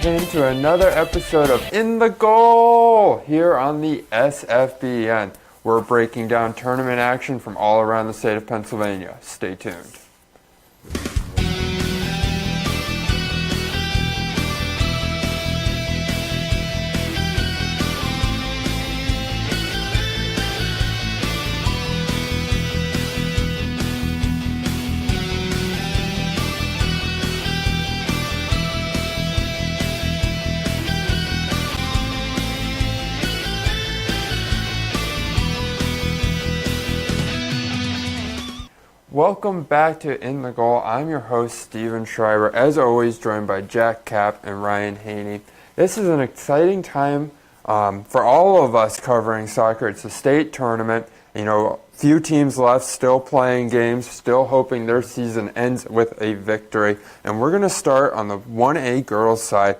into another episode of In the Goal here on the SFBN. We're breaking down tournament action from all around the state of Pennsylvania. Stay tuned. Welcome back to In the Goal. I'm your host, Stephen Schreiber, as always joined by Jack Kapp and Ryan Haney. This is an exciting time for all of us covering soccer. It's a state tournament. You know, few teams left still playing games, still hoping their season ends with a victory. And we're going to start on the 1A girls side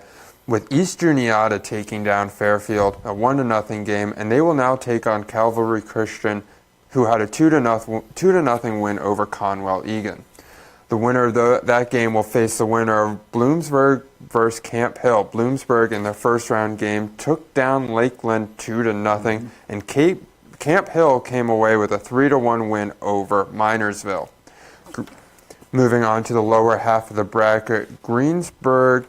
with East Juniata taking down Fairfield, a 1-0 game, and they will now take on Calvary Christian, who had a 2-0 win over Conwell Egan. The winner of that game will face the winner of Bloomsburg versus Camp Hill. Bloomsburg in their first round game took down Lakeland 2-0, and Camp Hill came away with a 3-1 win over Minersville. Moving on to the lower half of the bracket, Greensburg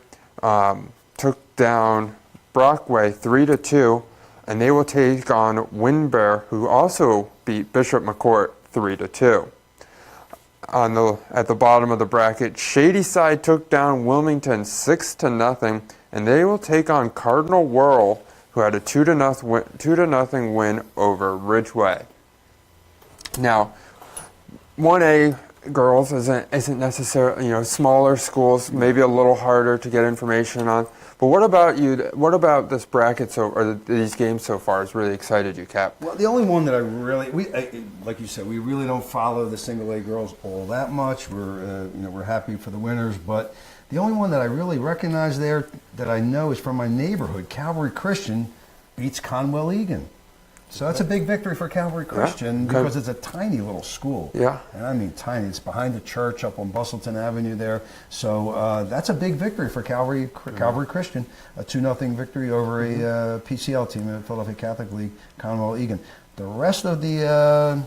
took down Brockway 3-2, and they will take on Winbear, who also beat Bishop McCourt 3-2. At the bottom of the bracket, Shadyside took down Wilmington 6-0, and they will take on Cardinal Wuerl, who had a 2-0 win over Ridgeway. Now, 1A girls isn't necessarily, smaller schools, maybe a little harder to get information on. But what about this bracket or these games so far has really excited you, Cap? Well, the only one that like you said, we really don't follow the single A girls all that much. We're happy for the winners, but the only one that I really recognize there that I know is from my neighborhood. Calvary Christian beats Conwell Egan. So that's a big victory for Calvary Christian because it's a tiny little school. Yeah. And I mean tiny. It's behind the church up on Bustleton Avenue there. So that's a big victory for Calvary Christian. A 2-0 victory over a PCL team in the Philadelphia Catholic League, Conwell Egan. The rest of the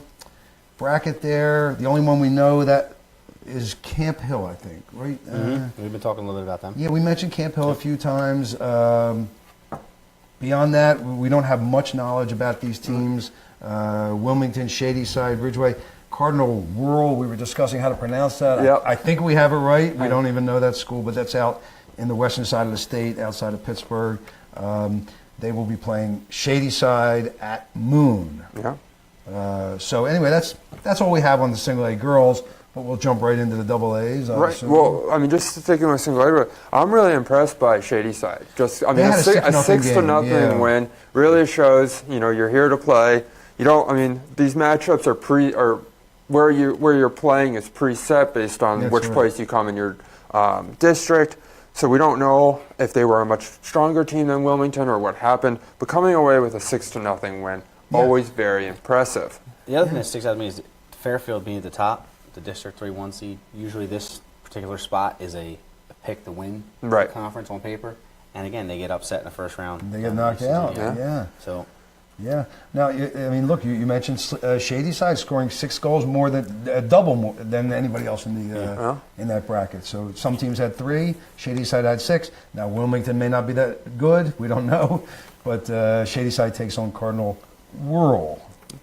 bracket there, the only one we know that is Camp Hill, I think, right? We've been talking a little bit about them. Yeah, we mentioned Camp Hill a few times. Beyond that, we don't have much knowledge about these teams. Wilmington, Shadyside, Ridgeway, Cardinal Wuerl, we were discussing how to pronounce that. Yep. I think we have it right. We don't even know that school, but that's out in the western side of the state, outside of Pittsburgh. They will be playing Shadyside at Moon. Yeah. So anyway, that's all we have on the single A girls. But we'll jump right into the double A's. Right. Well, I mean, just sticking with single A, I'm really impressed by Shadyside. A 6-0 win really shows you're here to play. These matchups are where you're playing is preset based on which place you come in your district. So we don't know if they were a much stronger team than Wilmington or what happened. But coming away with a 6-0 win, always very impressive. The other thing that sticks out to me is Fairfield being at the top. The District 3-1 seed. Usually this particular spot is a pick to win conference on paper. And again, they get upset in the first round. They get knocked out. Yeah. So. Yeah. Now, look, you mentioned Shadyside scoring 6 goals more than double more than anybody else in the in that bracket. So some teams had 3. Shadyside had 6. Now Wilmington may not be that good. We don't know, but Shadyside takes on Cardinal Wuerl.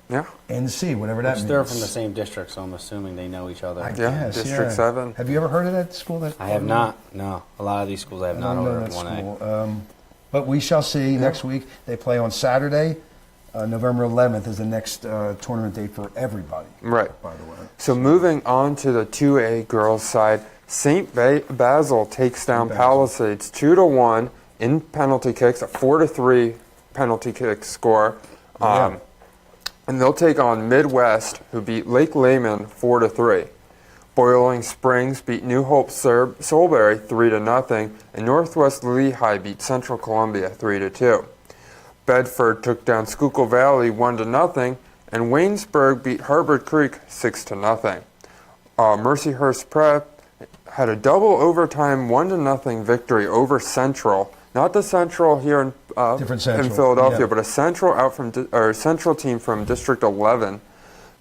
Yeah. NC, whatever that means. They're from the same district, so I'm assuming they know each other. I guess, District 7. Have you ever heard of that school? I have not. No. A lot of these schools I have not heard of 1A. But we shall see next week. They play on Saturday. November 11th is the next tournament date for everybody. Right. By the way. So moving on to the 2A girls side, St. Basil takes down Palisades 2-1 in penalty kicks, a 4-3 penalty kick score. And they'll take on Midwest, who beat Lake Lehman 4-3. Boiling Springs beat New Hope Soulberry 3-0, and Northwest Lehigh beat Central Columbia 3-2. Bedford took down Schuylkill Valley 1-0, and Waynesburg beat Harbor Creek 6-0. Mercyhurst Prep had a double overtime 1-0 victory over Central. Not the Central here in Philadelphia, yeah. but a Central Central team from District 11.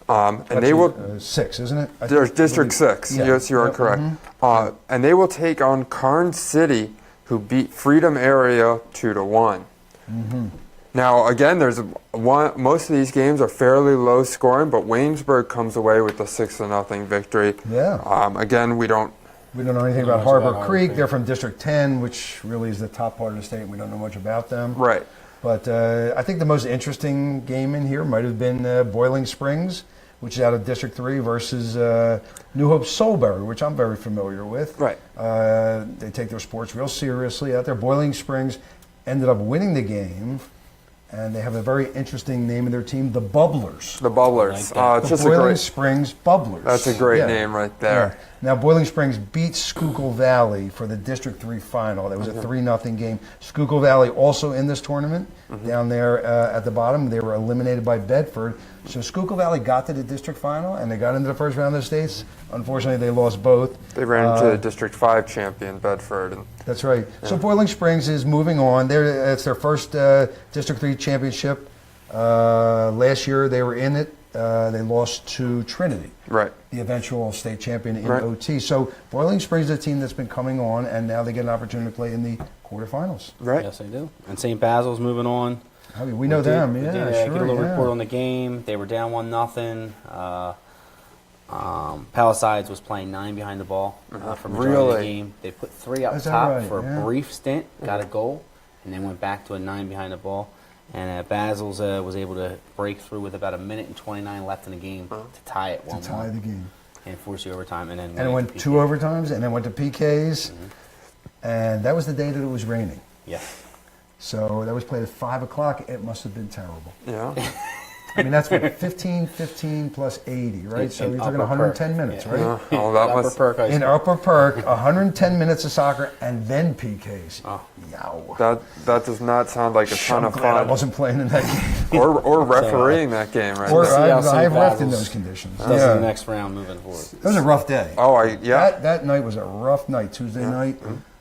And they will 6, isn't it? There's District 6. Yeah. Yes, you are correct. Mm-hmm. And they will take on Karn City, who beat Freedom Area 2-1. Mm-hmm. Now, again, most of these games are fairly low scoring, but Waynesburg comes away with a 6-0 victory. Yeah. Again, we don't know anything about Harbor Creek. They're from District 10, which really is the top part of the state. We don't know much about them. Right. But I think the most interesting game in here might have been Boiling Springs, which is out of District 3, versus New Hope Soulbury, which I'm very familiar with. Right. They take their sports real seriously out there. Boiling Springs ended up winning the game. And they have a very interesting name of their team, the Bubblers. The Bubblers. Like the Boiling Springs Bubblers. That's a great name right there. Yeah. Now, Boiling Springs beat Schuylkill Valley for the District 3 final. That was a 3-0 game. Schuylkill Valley also in this tournament, down there at the bottom. They were eliminated by Bedford. So Schuylkill Valley got to the district final, and they got into the first round of the states. Unfortunately, they lost both. They ran into the District 5 champion, Bedford. That's right. Yeah. So Boiling Springs is moving on. It's their first District 3 championship. Last year, they were in it. They lost to Trinity, right, the eventual state champion in OT. So Boiling Springs is a team that's been coming on, and now they get an opportunity to play in the quarterfinals. Right. Yes, they do. And St. Basil's moving on. I mean, we know them, Get a little report on the game. They were down 1-0. Palisades was playing 9 behind the ball for majority of the game. They put 3 up top for a brief stint, got a goal, and then went back to a 9 behind the ball. And Basil's was able to break through with about 1:29 left in the game to tie it 1-1. To tie the game. And force the overtime. And then it went 2 overtimes, and then went to PKs. And that was the day that it was raining. Yeah. So that was played at 5 o'clock. It must have been terrible. Yeah. I mean, that's what, 15 plus 80, right? So you're talking 110 minutes, right? In Upper Perk, 110 minutes of soccer and then PKs. Oh. Yow. That does not sound like a ton of fun. I wasn't playing in that game. or refereeing that game, right? Or I've refed in those conditions. In the next round moving forward. It was a rough day. Oh, That night was a rough night, Tuesday night.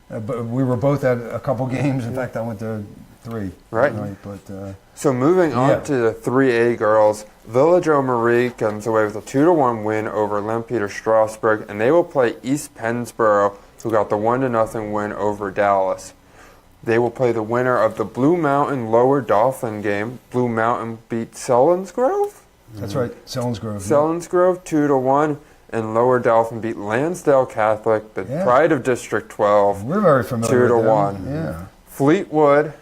But we were both at a couple games. In fact, I went to 3 right. Night, but, so moving on to the 3A girls, Village Au Marie comes away with a 2-1 win over Lempeter Strasburg, and they will play East Pennsboro, who got the 1-0 win over Dallas. They will play the winner of the Blue Mountain Lower Dauphin game. Blue Mountain beat Selinsgrove? That's right, Selinsgrove. Selinsgrove 2-1. And Lower Dauphin beat Lansdale Catholic, the pride of District 12. We're very familiar 2-1. Yeah. Fleetwood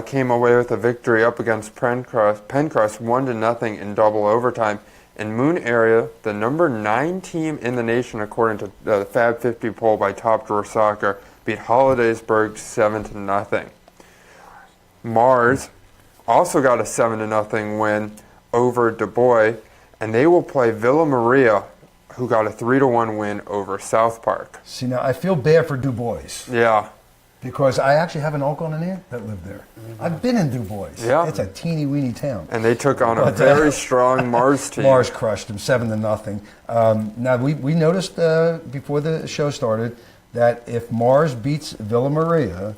came away with a victory up against Pencrest 1-0 in double overtime. In Moon Area, the number 9 team in the nation, according to the Fab 50 poll by Top Drawer Soccer, beat Hollidaysburg 7-0. Mars also got a 7-0 win over Du Bois, and they will play Villa Maria, who got a 3-1 win over South Park. See, now I feel bad for Du Bois. Yeah. Because I actually have an uncle and an aunt that lived there. I've been in Du Bois. Yeah. It's a teeny-weeny town. And they took on a very strong Mars team. Mars crushed them 7-0. Now, we noticed before the show started that if Mars beats Villa Maria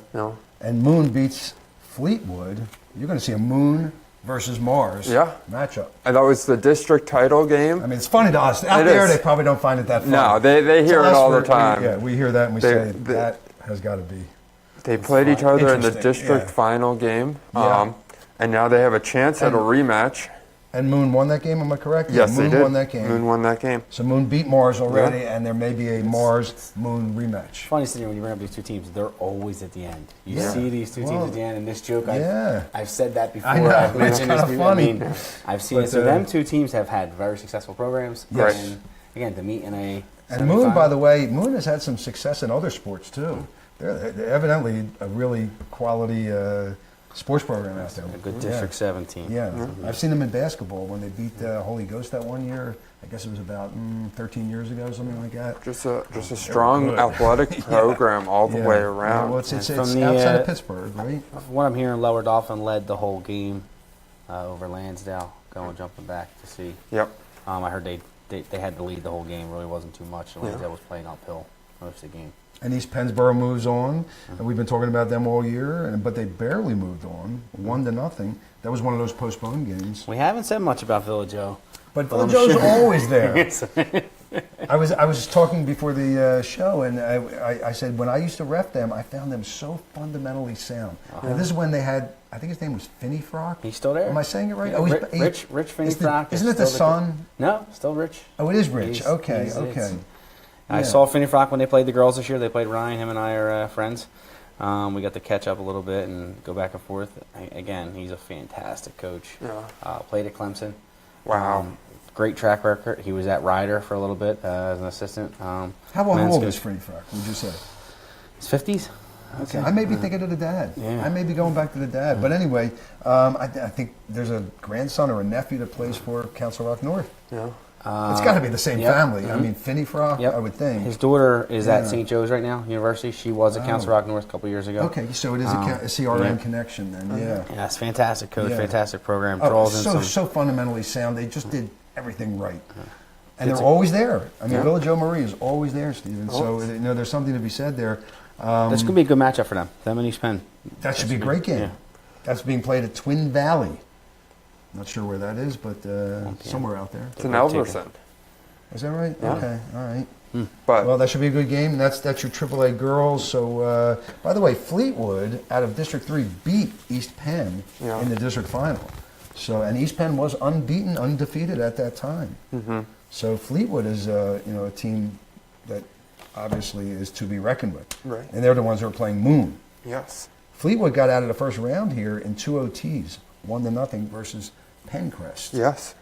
and Moon beats Fleetwood, you're going to see a Moon versus Mars matchup. And that was the district title game. I mean, it's funny to us. Out there, they probably don't find it that funny. No, they hear it all the time. We hear that and we say, that has got to be. They played each other in the district final game, and now they have a chance at a rematch. And Moon won that game, am I correct? Yes, Moon they did. Won that game. Moon won that game. So Moon beat Mars already, and there may be a Mars-Moon rematch. Funny thing, when you bring up these two teams, they're always at the end. You see these two teams at the end, and this joke, I've said that before. I know, I've mentioned this before. Funny. I mean, I've seen it. So them two teams have had very successful programs. Yes. And again, to meet in a And Moon, by the way, Moon has had some success in other sports, too. They're evidently a really quality sports program out there. A good District 7 team. Yeah. I've seen them in basketball when they beat Holy Ghost that one year. I guess it was about 13 years ago, something like that. Just a strong athletic program all the way around. Well, it's outside of Pittsburgh, right? From what I'm hearing, Lower Dauphin led the whole game over Lansdale, jumping back to see. Yep. I heard they had to lead the whole game. Really wasn't too much. Lansdale was playing uphill. most of the game. And East Pennsboro moves on, and we've been talking about them all year, but they barely moved on, 1-0. That was one of those postponed games. We haven't said much about Village O. But Village O's always there. I was talking before the show, and I said when I used to ref them, I found them so fundamentally sound. Now, this is when they had, I think his name was Finney Frock. He's still there. Am I saying it right? Yeah, Rich Finney Frock. Isn't it the son? No, still Rich. Oh, it is Rich. Okay. I saw Finney Frock when they played the girls this year. They played Ryan. Him and I are friends. We got to catch up a little bit and go back and forth. Again, he's a fantastic coach. Yeah. Played at Clemson. Wow. Great track record. He was at Ryder for a little bit as an assistant. How old is Finney Frock, would you say? His 50s. Okay, I may be thinking of the dad. Yeah. I may be going back to the dad. But anyway, I think there's a grandson or a nephew that plays for Council Rock North. Yeah. It's got to be the same family. I mean, Finney Frock, I would think. His daughter is at St. Joe's right now, University. She was at Council Rock North a couple years ago. Okay, so it is a CRN connection then, Yeah, it's fantastic coach, fantastic program. So fundamentally sound. They just did everything right. And they're always there. I mean, Village O Marie is always there, Stephen. So, there's something to be said there. This could be a good matchup for them. Them and East Penn. That should be a great game. Yeah. That's being played at Twin Valley. Not sure where that is, but somewhere out there. It's in Elverson. Is that right? Yeah. Okay, all right. But well, that should be a good game. That's your AAA girls. So, by the way, Fleetwood out of District 3 beat East Penn in the district final. So, and East Penn was unbeaten, undefeated at that time. Mm-hmm. So Fleetwood is a team that obviously is to be reckoned with. Right. And they're the ones who are playing Moon. Yes. Fleetwood got out of the first round here in 2 OTs, 1-0 versus Pencrest. Yes.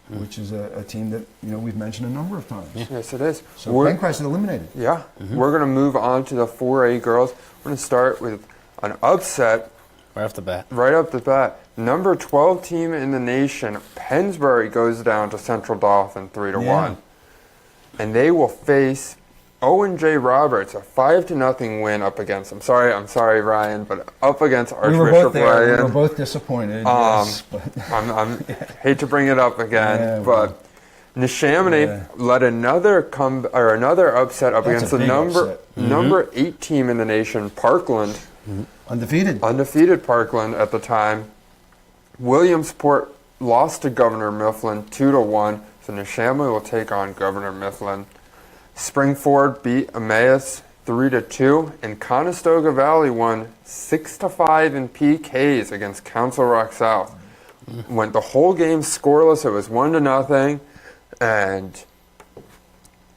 Which is a team that we've mentioned a number of times. Yeah. Yes, it is. So Pencrest is eliminated. Yeah. We're going to move on to the 4A girls. We're going to start with an upset. Right off the bat. Right off the bat. Number 12 team in the nation, Pennsbury, goes down to Central Dauphin 3-1. And they will face Owen J. Roberts, a 5-0 win up against, I'm sorry, Ryan, but up against Archbishop Ryan. We were both disappointed. Yes, I'm hate to bring it up again, but Neshaminy led another upset up against the number 8 team in the nation, Parkland. Undefeated Parkland at the time. Williamsport lost to Governor Mifflin 2-1, so Neshaminy will take on Governor Mifflin. Springford beat Emmaus 3-2, and Conestoga Valley won 6-5 in PKs against Council Rock South. Went the whole game scoreless. It was 1-0, and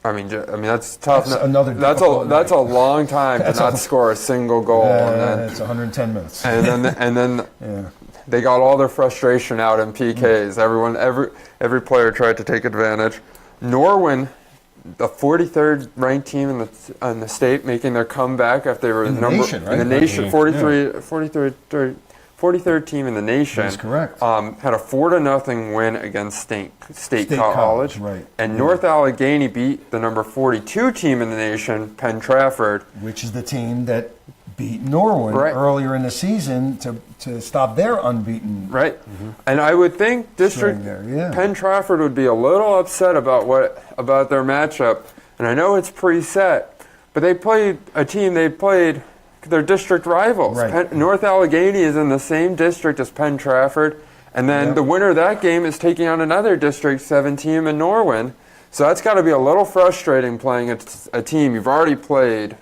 I mean that's tough. That's a long time to not score a single goal. And then it's 110 minutes. And then they got all their frustration out in PKs. Every player tried to take advantage. Norwin, the 43rd ranked team in the state, making their comeback after they were in the nation, right? In the nation, 43rd team in the nation. That's correct. Had a 4-0 win against State College. Right. And North Allegheny beat the number 42 team in the nation, Penn Trafford, which is the team that beat Norwin earlier in the season to stop their unbeaten. Right. And I would think Penn Trafford would be a little upset about their matchup. And I know it's preset, but they played their district rivals. Right. North Allegheny is in the same district as Penn Trafford, and then the winner of that game is taking on another District 7 team in Norwin. So that's got to be a little frustrating playing a team you've already played,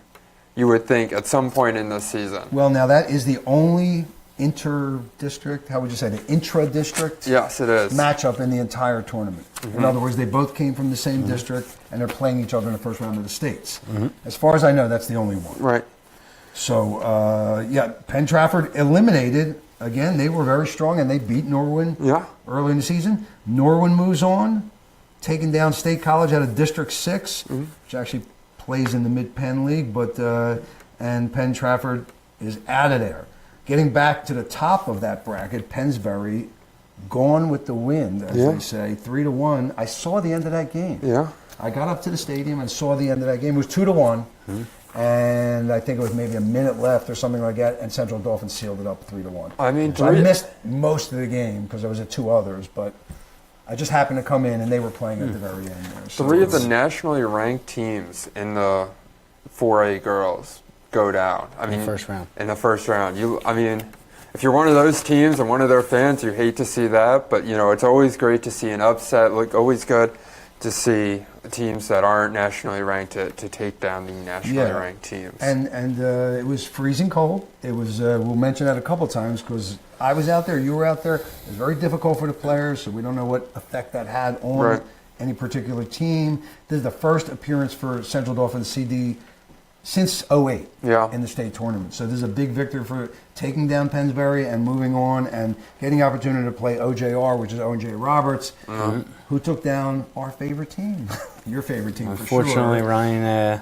you would think, at some point in this season. Well, now that is the only inter-district, how would you say, the intra-district yes, it is. matchup in the entire tournament. In other words, they both came from the same district, and they're playing each other in the first round of the states. As far as I know, that's the only one. Right. So, Penn Trafford eliminated. Again, they were very strong, and they beat Norwin early in the season. Norwin moves on, taking down State College out of District 6, which actually plays in the Mid-Penn League, and Penn Trafford is out of there. Getting back to the top of that bracket, Pennsbury, gone with the wind, as they say, 3-1. I saw the end of that game. Yeah. I got up to the stadium and saw the end of that game. It was 2-1. And I think it was maybe a minute left or something like that, and Central Dauphin sealed it up 3-1. I mean, so I missed most of the game because I was at 2 others, but I just happened to come in and they were playing at the very end there. So 3 of the nationally ranked teams in the 4A girls go down. I mean, the first round. In the first round, if you're one of those teams and one of their fans, you hate to see that. But it's always great to see an upset. Always good to see teams that aren't nationally ranked to take down the nationally ranked teams. And it was freezing cold. It was. We'll mention that a couple times because I was out there, you were out there. It was very difficult for the players, so we don't know what effect that had on any particular team. This is the first appearance for Central Dauphin CD since 2008 in the state tournament. So this is a big victory for taking down Pennsbury and moving on and getting the opportunity to play OJR, which is O&J Roberts, who took down our favorite team, your favorite team for sure. Unfortunately, Ryan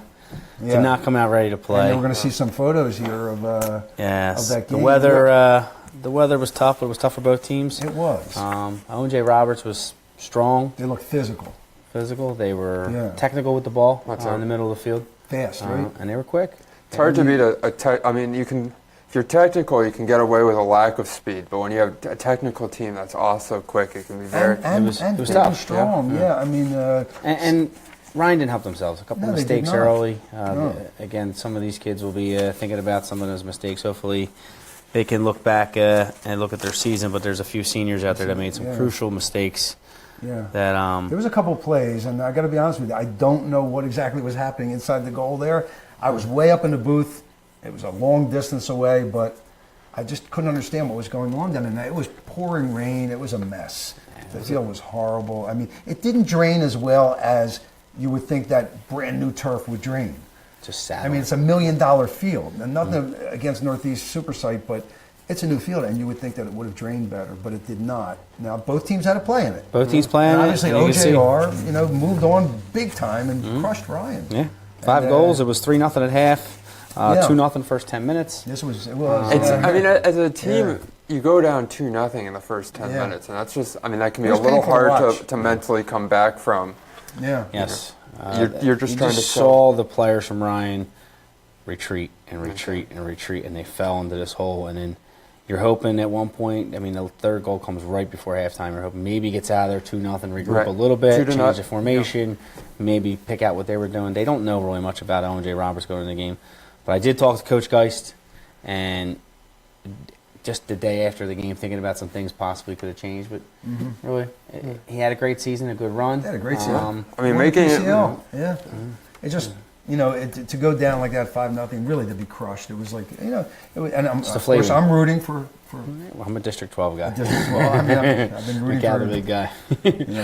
did not come out ready to play. And we're going to see some photos here of that game. The weather was tough, but it was tough for both teams. It was. O&J Roberts was strong. They looked physical. They were technical with the ball in the middle of the field. Fast, right? And they were quick. It's hard to beat if you're technical, you can get away with a lack of speed. But when you have a technical team that's also quick, it can be very. And it was big tough. and strong. Yeah. I mean. And Ryan didn't help themselves. A couple of mistakes early. Again, some of these kids will be thinking about some of those mistakes. Hopefully, they can look back and look at their season. But there's a few seniors out there that made some crucial mistakes. Yeah. That there was a couple of plays, and I got to be honest with you, I don't know what exactly was happening inside the goal there. I was way up in the booth. It was a long distance away, but I just couldn't understand what was going on down there. It was pouring rain. It was a mess. The field was horrible. I mean, it didn't drain as well as you would think that brand new turf would drain. Just sad. I mean, it's $1 million field, and nothing against Northeast Super Site, but it's a new field, and you would think that it would have drained better, but it did not. Now, both teams had to play in it. Both teams playing and it. Obviously, OJR, moved on big time and crushed Ryan. Yeah, 5 goals. It was 3-0 at half. 2-0 first 10 minutes. It was. As a team, you go down 2-0 in the first 10 minutes, and that's just. That can be a little hard to mentally come back from. Yeah. Yes. You're just trying to saw the players from Ryan retreat and retreat and retreat, and they fell into this hole, and then. You're hoping at one point, the third goal comes right before halftime. You're hoping maybe gets out of there 2-0, regroup a little bit, change the formation, maybe pick out what they were doing. They don't know really much about O&J Roberts going into the game. But I did talk to Coach Geist, and just the day after the game, thinking about some things possibly could have changed. But really, he had a great season, a good run. He had a great season. Making it. Yeah. It just... to go down like that 5-0, really to be crushed. It was like, of course, I'm rooting for. Well, I'm a District 12 guy. District 12. I've been rooting for the big guy.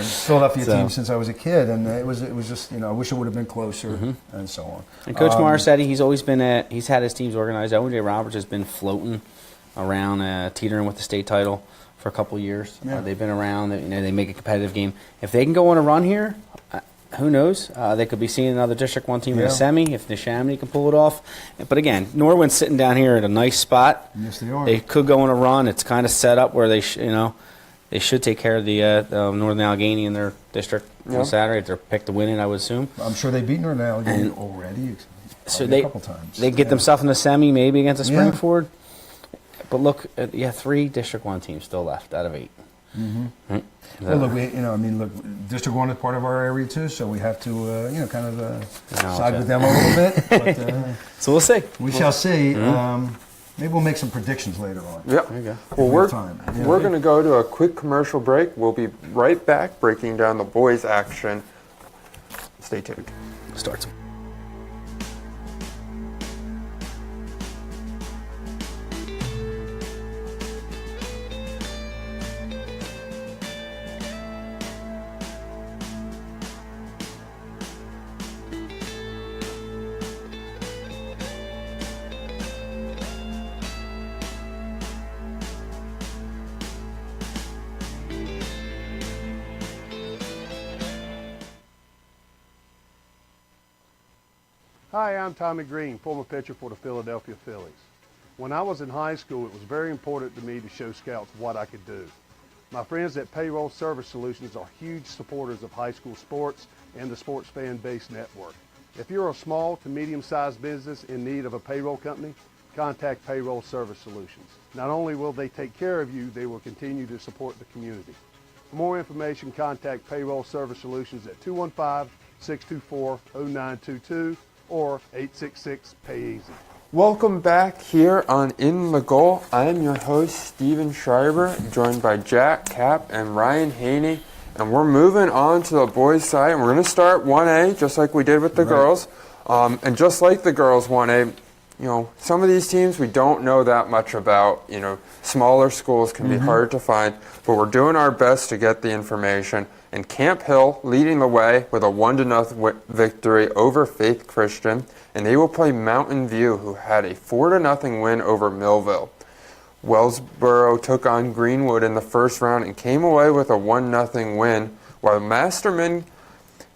Philadelphia team since I was a kid, and it was just, I wish it would have been closer, and so on. And Coach Marasetti, he's always been he's had his teams organized. O&J Roberts has been floating around, teetering with the state title for a couple of years. Yeah. They've been around. They make a competitive game. If they can go on a run here. Who knows? They could be seeing another District 1 team in a semi if Neshaminy can pull it off. But again, Norwin's sitting down here at a nice spot. Yes, they are. They could go on a run. It's kind of set up where they should take care of the Northern Allegheny in their district on Saturday if they're picked to win it, I would assume. I'm sure they beat Northern Allegheny already. So a couple times. They get themselves in the semi maybe against a Springford. But look, 3 District 1 teams still left out of 8. Mm-hmm. Well, look, District 1 is part of our area too, so we have to, side with them a little bit. But, so we'll see. We shall see. Maybe we'll make some predictions later on. Yep. There you go. Well, we're going to go to a quick commercial break. We'll be right back, breaking down the boys' action. Stay tuned. Starts. Hi, I'm Tommy Green, former pitcher for the Philadelphia Phillies. When I was in high school, it was very important to me to show scouts what I could do. My friends at Payroll Service Solutions are huge supporters of high school sports and the Sports Fan Base Network. If you're a small to medium-sized business in need of a payroll company, contact Payroll Service Solutions. Not only will they take care of you, they will continue to support the community. For more information, contact Payroll Service Solutions at 215-624-0922 or 866-PAY-EASY. Welcome back here on In the Goal. I am your host, Stephen Schreiber, joined by Jack, Kapp, and Ryan Haney. And we're moving on to the boys' side. And we're going to start 1A, just like we did with the girls. And just like the girls 1A, some of these teams we don't know that much about. Smaller schools can be hard to find, but we're doing our best to get the information. And Camp Hill leading the way with a 1-0 victory over Faith Christian, and they will play Mountain View, who had a 4-0 win over Millville. Wellsboro took on Greenwood in the first round and came away with a 1-0 win, while Masterman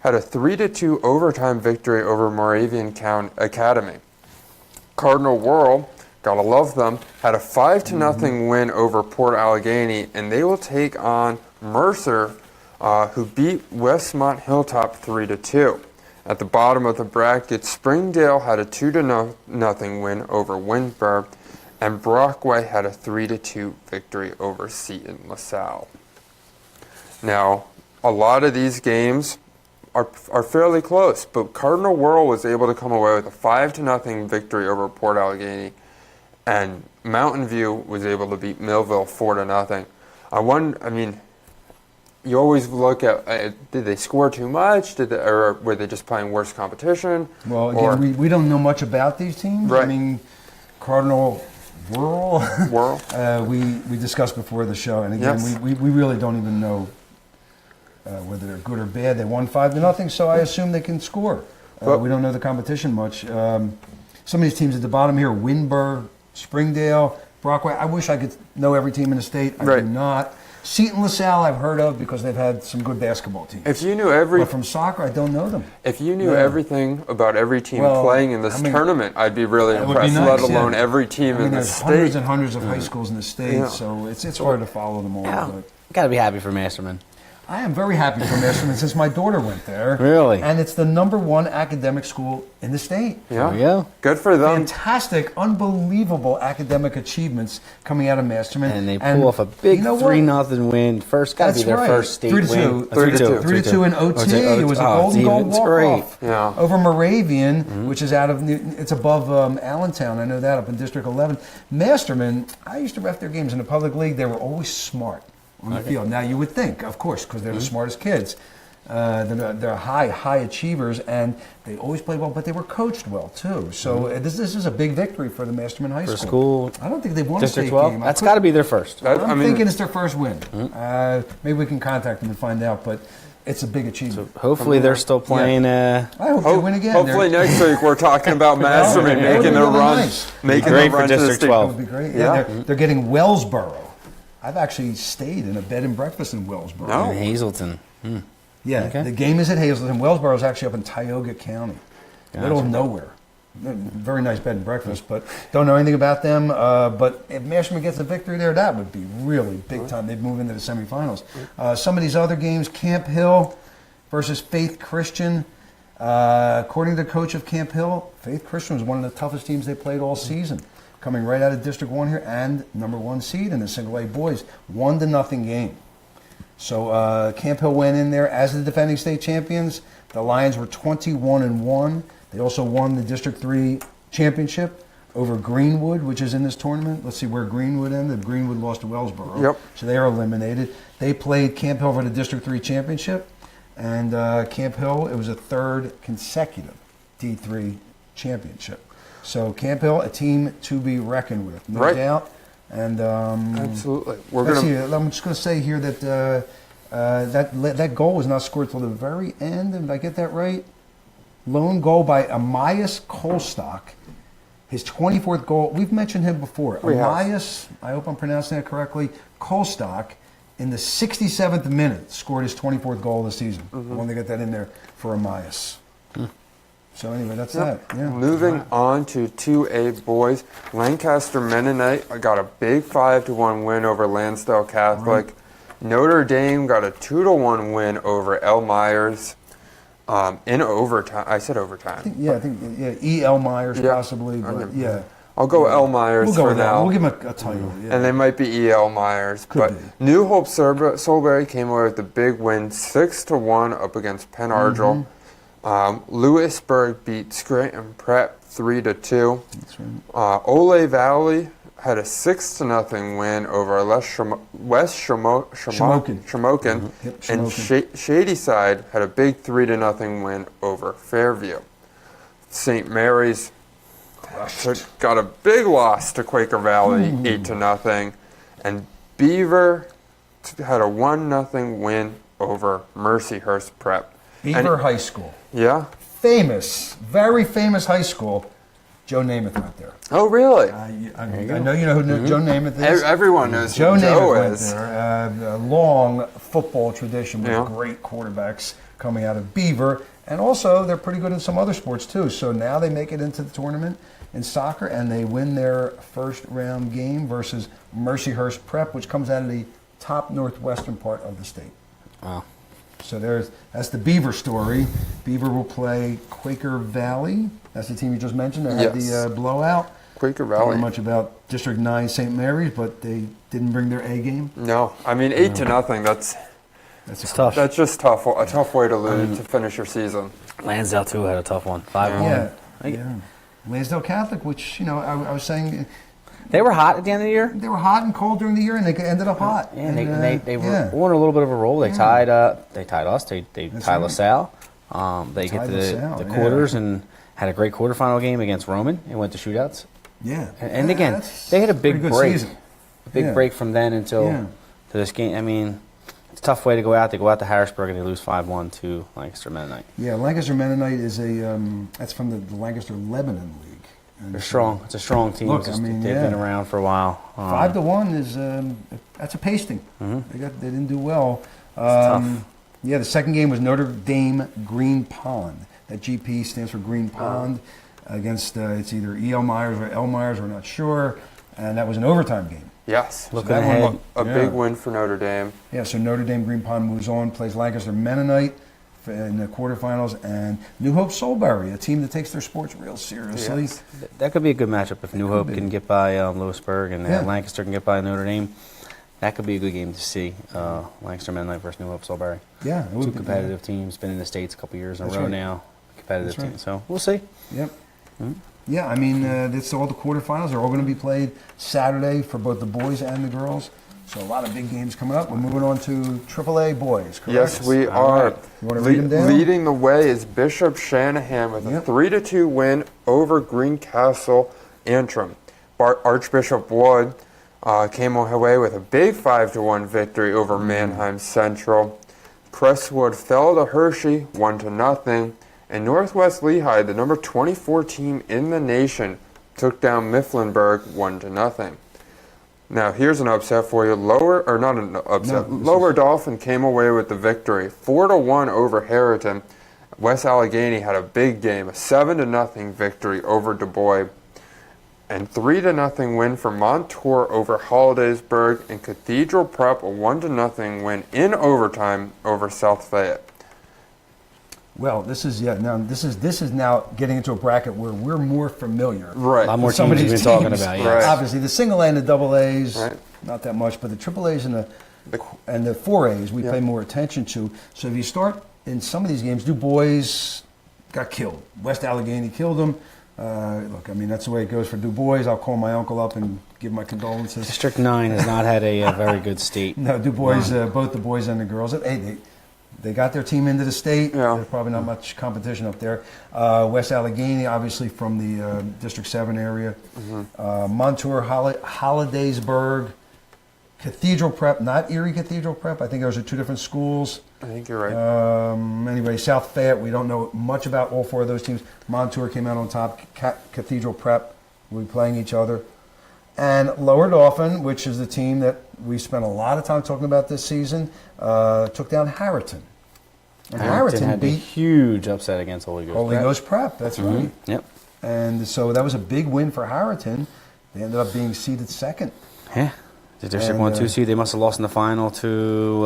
had a 3-2 overtime victory over Moravian Academy. Cardinal Wuerl, gotta love them, had a 5-0 win over Port Allegheny, and they will take on Mercer, who beat Westmont Hilltop 3-2. At the bottom of the bracket, Springdale had a 2-0 win over Windber, and Brockway had a 3-2 victory over Seton LaSalle. Now, a lot of these games are fairly close, but Cardinal Wuerl was able to come away with a 5-0 victory over Port Allegheny, and Mountain View was able to beat Millville 4-0. You always look at, did they score too much? Or were they just playing worse competition? Well, again, we don't know much about these teams. Right. I mean, Cardinal Wuerl, we discussed before the show, and again, Yes. we really don't even know whether they're good or bad. They won 5-0, so I assume they can score. We don't know the competition much. Some of these teams at the bottom here, Windber, Springdale, Brockway. I wish I could know every team in the state. I do not. Seton LaSalle I've heard of because they've had some good basketball teams. If you knew But from soccer, I don't know them. If you knew everything about every team playing in this tournament, I'd be really impressed, nice, let alone every team in the there's state. hundreds and hundreds of high schools in the state, so it's hard to follow them all. Yeah. But Got to be happy for Masterman. I am very happy for Masterman since my daughter went there. Really? And it's the #1 academic school in the state. Yeah. There we go. Good for them. Fantastic, unbelievable academic achievements coming out of Masterman. And they pull off a big 3-0 win. First, got to be their first state 3-2. win. 3-2 in OT. It was a golden goal walk-off over Moravian, which is it's above Allentown. I know that, up in District 11. Masterman, I used to ref their games in the public league. They were always smart on the field. Now, you would think, of course, because they're the smartest kids. They're high achievers, and they always played well, but they were coached well, too. So this is a big victory for the Masterman High School. I don't think they've won a state game. That's got to be their first. I'm thinking it's their first win. Maybe we can contact them and find out, but it's a big achievement. So hopefully they're still playing. I hope they win again. Hopefully next week we're talking about Masterman making their run. Making great the run for to the District state. 12. That would be great. Yeah, they're getting Wellsboro. I've actually stayed in a bed and breakfast in Wellsboro. No. In Hazleton. Yeah, the game is at Hazleton. Wellsboro is actually up in Tioga County, middle of nowhere. Very nice bed and breakfast, but don't know anything about them. But if Masterman gets a victory there, that would be really big time. They'd move into the semifinals. Some of these other games, Camp Hill versus Faith Christian. According to the coach of Camp Hill, Faith Christian was one of the toughest teams they played all season. Coming right out of District 1 here, and #1 seed in the single A boys. 1-0 game. So Camp Hill went in there as the defending state champions. The Lions were 21-1. They also won the District 3 championship over Greenwood, which is in this tournament. Let's see where Greenwood ended. Greenwood lost to Wellsboro. Yep. So they are eliminated. They played Camp Hill for the District 3 championship. And Camp Hill, it was a third consecutive D3 championship. So Camp Hill, a team to be reckoned with, no doubt. And absolutely, I'm just going to say here that that goal was not scored till the very end. Did I get that right? Lone goal by Amias Colstock. His 24th goal. We've mentioned him before. Amias, I hope I'm pronouncing that correctly. Colstock, in the 67th minute, scored his 24th goal of the season. I want to get that in there for Amias. So anyway, that's that. Yeah. Moving on to 2A boys, Lancaster Mennonite got a big 5-1 win over Lansdale Catholic. Right. Notre Dame got a 2-1 win over L. Myers in overtime. I said overtime. I think E.L. Myers possibly, but yeah. I'll go L. Myers for now. We'll give him a title. Yeah. And they might be E.L. Myers. Could but New Hope Solberry came away with a big win, 6-1 up against Penn Argyll. Lewisburg beat Scranton Prep 3-2. That's right. Ole Valley had a 6-0 win over West Shamokin. Yep, And Shadyside had a big 3-0 win over Fairview. St. Mary's got a big loss to Quaker Valley, 8-0. And Beaver had a 1-0 win over Mercyhurst Prep. Beaver High School. Yeah? Famous, very famous high school. Joe Namath went there. Oh, really? I know you know who Joe Namath is. Everyone knows Joe who Joe Namath is. went there. A long football tradition with Yeah. great quarterbacks coming out of Beaver. And also, they're pretty good in some other sports, too. So now they make it into the tournament in soccer, and they win their first round game versus Mercyhurst Prep, which comes out of the top northwestern part of the state. Wow. So that's the Beaver story. Beaver will play Quaker Valley. That's the team you just mentioned that had Yes. the blowout. Quaker Don't know Valley. much about District 9 St. Mary's, but they didn't bring their A game. No, I mean 8-0. That's It's tough. That's just tough. A tough way to lose to finish your season. Lansdale, too, had a tough one. 5-1. Yeah. Lansdale Catholic, which, I was saying They were hot at the end of the year. they were hot and cold during the year, and they ended up hot. Yeah, And, they were on a little bit of a roll. They tied us. They tied That's right. right. LaSalle. They get Tied to LaSalle, the yeah. quarters and had a great quarterfinal game against Roman and went to shootouts. Yeah. And Yeah, again, that's they had a pretty big good break. season. A big Yeah. break from then until Yeah. to this game. I mean, it's a tough way to go out. They go out to Harrisburg and they lose 5-1 to Lancaster Mennonite. Yeah, Lancaster Mennonite is that's from the Lancaster Lebanon League. And They're strong. It's a strong team. Look, I mean, they've yeah. been around for a while. 5-1 is that's a pasting. They didn't do well. tough. Yeah, the second game was Notre Dame Green Pond. That GP stands for Green Pond against it's either E.L. Myers or L. Myers, we're not sure, and that was an overtime game. Yes. Looking that one ahead, looked- A Yeah. big win for Notre Dame. Yeah, so Notre Dame Green Pond moves on, plays Lancaster Mennonite in the quarterfinals, and New Hope Soulbury, a team that takes their sports real seriously. Yes. that could be a good matchup if New Hope be. can get by Lewisburg and Yeah. Lancaster can get by Notre Dame. That could be a good game to see. Lancaster Mennonite versus New Hope Soulbury. Yeah, it would Two be, competitive teams, been in the States a couple years in a That's row right. now. Competitive That's right. team. So we'll see. Yep. Yeah, I mean, it's all the quarterfinals. They're all going to be played Saturday for both the boys and the girls. So a lot of big games coming up. We're moving on to AAA boys, correct? Yes, we All are. right. You wanna read them down? Leading the way is Bishop Shanahan with a Yep. 3-2 win over Greencastle Antrim. Archbishop Wood came away with a big 5-1 victory over Mannheim Central. Crestwood fell to Hershey 1-0. And Northwest Lehigh, the number 24 team in the nation, took down Mifflinburg 1-0. Now here's an upset for you. Lower Dolphin came away with the victory, 4-1 over Harriton. West Allegheny had a big game, a 7-0 victory over Du Bois, and 3-0 win for Montour over Hollidaysburg, and Cathedral Prep a 1-0 win in overtime over South Fayette. Well, this is now getting into a bracket where we're more familiar. Right. A lot more with some teams of we've these been talking teams. about. Right. Yes. Obviously, the single A and the double A's, Right. not that much, but the triple A's and the 4A's we pay more attention to. So if you start in some of these games, Du Bois got killed. West Allegheny killed him. Look, I mean, that's the way it goes for Du Bois. I'll call my uncle up and give my condolences. District 9 has not had a very good state. No, Du Bois, both the boys and the girls. Hey, they got their team into the state. Yeah. There's probably not much competition up there. West Allegheny, obviously from the District 7 area. Montour, Hollidaysburg, Cathedral Prep, not Erie Cathedral Prep. I think those are two different schools. I think you're right. Anyway, South Fayette, we don't know much about all four of those teams. Montour came out on top. Cathedral Prep will be playing each other. And Lower Dauphin, which is the team that we spent a lot of time talking about this season, took down Harriton. And Harrington had a beat huge upset against Holy Ghost. Holy Prep. Ghost Prep. That's right. Yep. And so that was a big win for Harriton. They ended up being seeded second. Yeah. The District And, 1 2 seed, they must have lost in the final to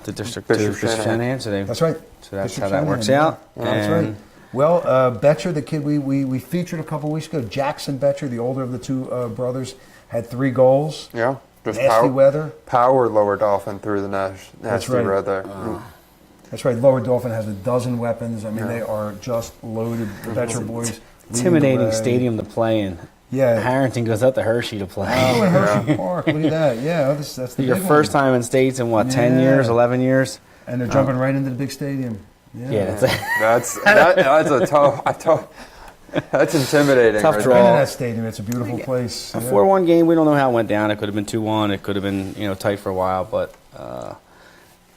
the District 2 Bishop Bishop Shanahan. Shanahan. So, That's right. so that's District how that Shanahan, works yeah. out. Yeah, that's And right. Well, Betcher, the kid we featured a couple weeks ago, Jackson Betcher, the older of the two brothers, had 3 goals. Yeah. Just Nasty weather. Power Lower Dolphin through the nasty right. weather. That's right. Lower Dauphin has a dozen weapons. I mean, they are just loaded. The Betcher boys. Intimidating stadium to play in. Yeah. Harrington goes up to Hershey to play. Oh, in Hershey Park. Look at that. Yeah, that's the Your big first one. time in States in what, 10 years, 11 years? And they're jumping right into the big stadium. Yeah, That's a tough. That's intimidating. Tough right draw. Been there. in that stadium. It's a beautiful place. A 4-1 game, we don't know how it went down. It could have been 2-1. It could have been tight for a while. But,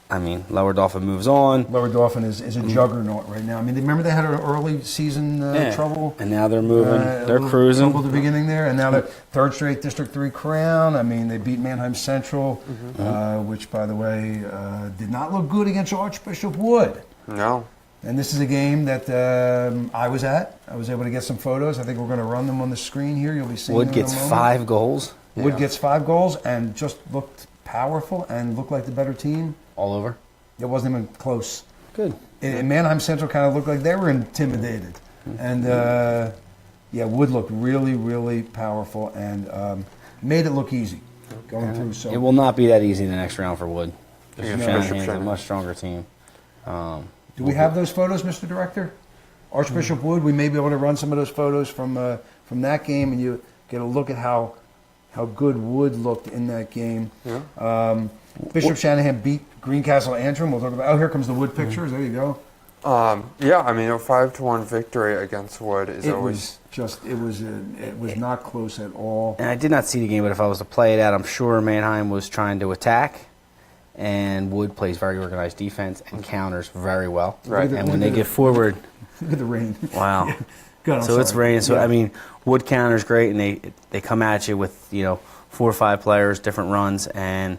I mean, Lower Dauphin moves on. Lower Dauphin is a juggernaut right now. I mean, remember they had an early season trouble? And now they're moving. They're little cruising. trouble at the beginning there. And now they're third straight District 3 crown. I mean, they beat Mannheim Central, which, by the way, did not look good against Archbishop Wood. No. And this is a game that I was at. I was able to get some photos. I think we're going to run them on the screen here. You'll be seeing Wood them in a gets moment. 5 goals. Wood gets 5 goals and just looked powerful and looked like the better team. All over. It wasn't even close. Good. And Mannheim Central kind of looked like they were intimidated. And, Wood looked really, really powerful and made it look easy going through. So It will not be that easy in the next round for Wood. Yeah, Shanahan's a much stronger team. Do we have those photos, Mr. Director? Archbishop Wood, we may be able to run some of those photos from that game, and you get a look at how good Wood looked in that game. Yeah. Bishop Shanahan beat Greencastle Antrim. We'll talk about. Oh, here comes the Wood pictures. There you go. Yeah, I mean, a 5-1 victory against Wood is always. It was not close at all. And I did not see the game, but if I was to play it out, I'm sure Mannheim was trying to attack. And Wood plays very organized defense and counters very well. Right. And when they get forward, Look at the rain. wow. Good, I'm So it's sorry. rain. So Yeah. I mean, Wood counters great, and they come at you with 4 or 5 players, different runs, and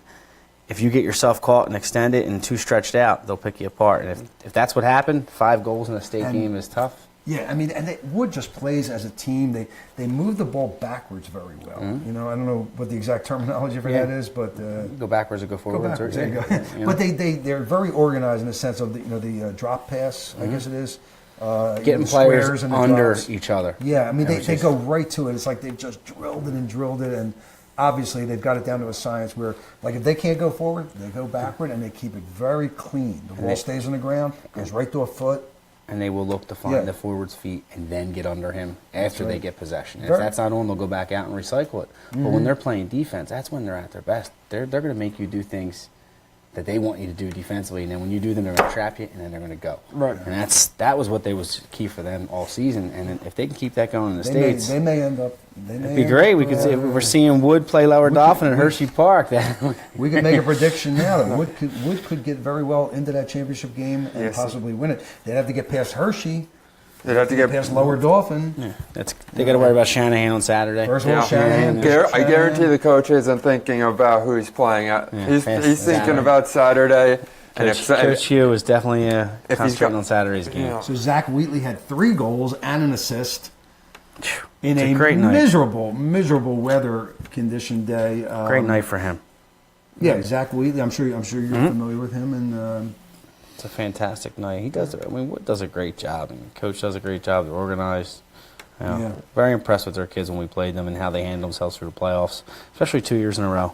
if you get yourself caught and extend it and 2 stretched out, they'll pick you apart. And if that's what happened, 5 goals in a state game is tough. Yeah, I mean, and Wood just plays as a team. They move the ball backwards very well. I don't know what the exact terminology for that is, but Go backwards or go go forwards. backwards. Or, There you go. But they're very organized in the sense of the drop pass. I guess it is getting the players squares and the under drops. each other. Yeah, I mean, Which they is- go right to it. It's like they've just drilled it, and obviously they've got it down to a science where, like, if they can't go forward, they go backward, and they keep it very clean. The ball stays on the ground, goes right to a foot. And they will look to find Yeah. the forward's feet and then get under him after right. they get possession. And Very- if that's not on, they'll go back out and recycle it. But when they're playing defense, that's when they're at their best. They're going to make you do things that they want you to do defensively, and then when you do them, they're going to trap you, and then they're going to go. Right. And that was what was key for them all season. And then if they can keep that going in the They States, may end up. it'd be great. We could see if we're seeing Wood play Lower Dauphin at Hershey Park. We could make a prediction now that Wood could get very well into that championship game and Yes. possibly win it. They'd have to get past Hershey. They'd have to get past Lower Dauphin. They got to worry about Shanahan on Saturday. First of all, Yeah. Shanahan. I guarantee the coach isn't thinking about who he's playing at. Yeah, He's past thinking Saturday. about Saturday. And Coach Hugh is definitely he's concentrating got- on Saturday's game. Yeah. So Zach Wheatley had 3 goals and an assist in It's a a great night. miserable weather condition day. Great night for him. Yeah, Zach Wheatley. I'm sure you're familiar with him. And It's a fantastic night. He does. Wood does a great job, and Coach does a great job. They're organized. Yeah. Very impressed with their kids when we played them and how they handle themselves through the playoffs, especially 2 years in a row.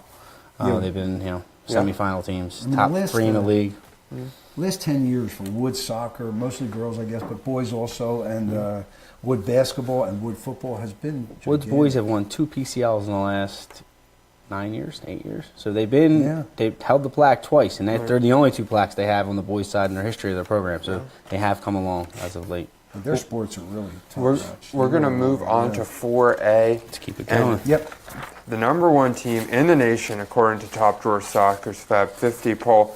Yeah. They've been semifinal teams, I mean, top last, 3 in the league. last 10 years for Wood soccer, mostly girls, I guess, but boys also, and Wood basketball and Wood football has been. Wood's gigantic. boys have won 2 PCLs in the last 8 years. So they've held the plaque twice, and they're the only 2 plaques they have on the boys' side in their history of their program. So they have come along as of late. But their sports are really top We're notch. going to move on to 4A. Let's keep it And going. Yep. The number 1 team in the nation, according to Top Drawer Soccer's Fab 50 poll,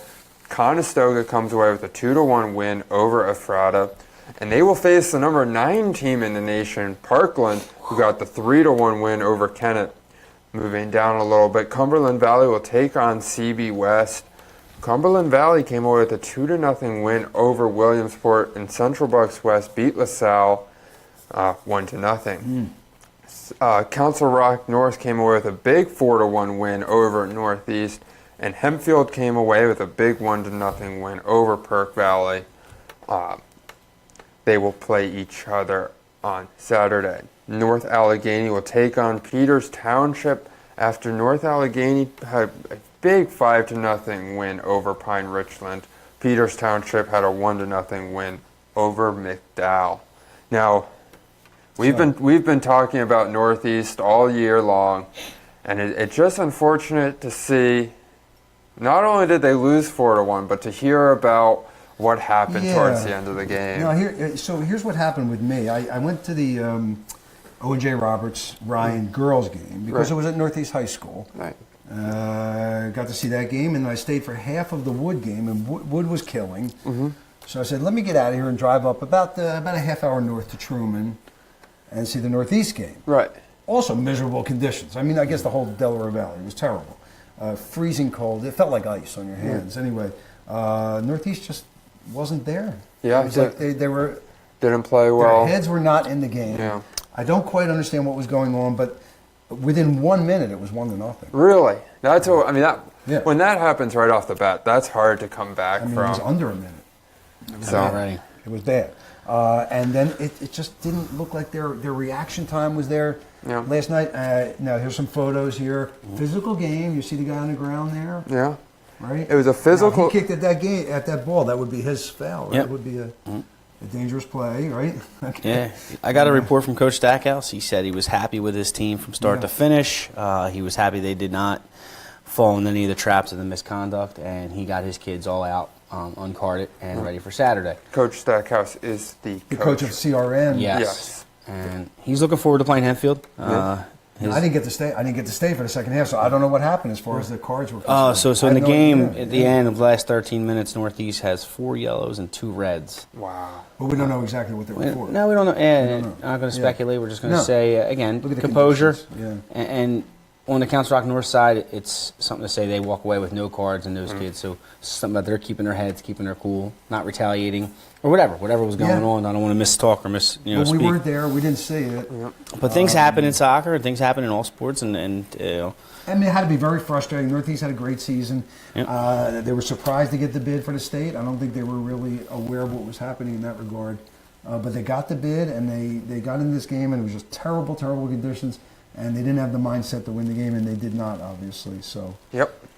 Conestoga comes away with a 2-1 win over Ephrata. And they will face the number 9 team in the nation, Parkland, who got the 3-1 win over Kennett. Moving down a little bit, Cumberland Valley will take on CB West. Cumberland Valley came away with a 2-0 win over Williamsport, and Central Bucks West beat LaSalle 1-0. Council Rock North came away with a big 4-1 win over Northeast, and Hempfield came away with a big 1-0 win over Perk Valley. They will play each other on Saturday. North Allegheny will take on Peters Township after North Allegheny had a big 5-0 win over Pine Richland. Peters Township had a 1-0 win over McDowell. Now, we've been talking about Northeast all year long, and it's just unfortunate to see. Not only did they lose 4-1, but to hear about what happened towards the end of the game. No, so here's what happened with me. I went to the O&J Roberts Ryan girls game because it was at Northeast High School. Right. Got to see that game, and I stayed for half of the Wood game, and Wood was killing. Mm-hmm. So I said, let me get out of here and drive up about a half hour north to Truman and see the Northeast game. Right. Also miserable conditions. I mean, I guess the whole Delaware Valley was terrible. Freezing cold. It felt like ice on your hands. Anyway, Northeast just wasn't there. Yeah. It was like they were... Didn't play well. Their heads were not in the game. Yeah. I don't quite understand what was going on, but within 1 minute, it was 1-0. Really? That's what, I mean, Yeah. when that happens right off the bat, that's hard to come back It from. was under a minute. So, It was bad. And then it just didn't look like their reaction time was there. Yeah. Last night, now here's some photos here. Physical game. You see the guy on the ground there? yeah. Right? It was a physical. Now, if he kicked at that ball, that would be his foul. Right? Yep. It would be a dangerous play, right? Okay. Yeah, I got a report from Coach Stackhouse. He said he was happy with his team from start to finish. He was happy they did not fall in any of the traps of the misconduct, and he got his kids all out, uncarded, and ready for Saturday. Coach Stackhouse is the coach of CRN. Yes. And he's looking forward to playing Hempfield. I didn't get to stay. I didn't get to stay for the second half, so I don't know what happened as far as the cards were concerned. So in the game, at the end of the last 13 minutes, Northeast has 4 yellows and 2 reds. Wow. But we don't know exactly what they were for. No, we don't know. don't know. I'm not going to speculate. We're just going to No. say, again, Look at the composure. conditions. And on the Council Rock North side, it's something to say they walk away with no cards and those kids. So something about they're keeping their heads, keeping their cool, not retaliating, or whatever was going on. I don't want to mistalk or Well, speak. we weren't there. We didn't see it. But things happen in soccer, and things happen in all sports, and I mean, it had to be very frustrating. Northeast had a great season. Yep. They were surprised to get the bid for the state. I don't think they were really aware of what was happening in that regard. But they got the bid, and they got in this game, and it was just terrible, terrible conditions. And they didn't have the mindset to win the game, and they did not, obviously. So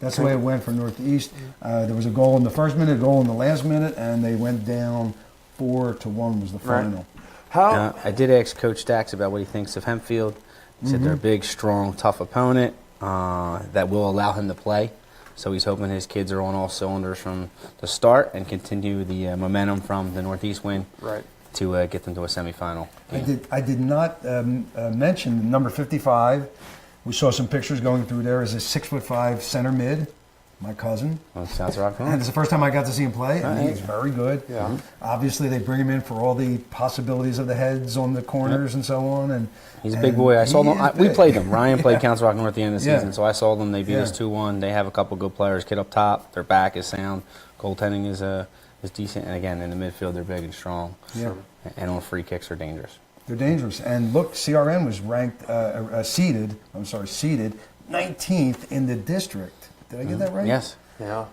that's the way it went for Northeast. There was a goal in the first minute, a goal in the last minute, and they went down 4-1 was the final. How? I did ask Coach Stacks about what he thinks of Hempfield. He said they're a big, strong, tough opponent that will allow him to play. So he's hoping his kids are on all cylinders from the start and continue the momentum from the Northeast win to get them to a semifinal. I did not mention number 55. We saw some pictures going through there. Is a 6'5" center mid, my cousin. Well, sounds right. And it's the first time I got to see him play, and he's very good. Yeah. Obviously, they bring him in for all the possibilities of the heads on the corners and so on. And he's a big boy. I saw them. We big. played them. Ryan played Council Rock North at the end of the Yeah. season, so I saw them. They beat Yeah. us 2-1. They have a couple good players. Kid up top, their back is sound. Goaltending is decent, and again in the midfield they're big and strong. Yeah. And on free kicks are dangerous. They're dangerous. And look, CRN was ranked, seated 19th in the district. Did I get that right? Yes. Yeah.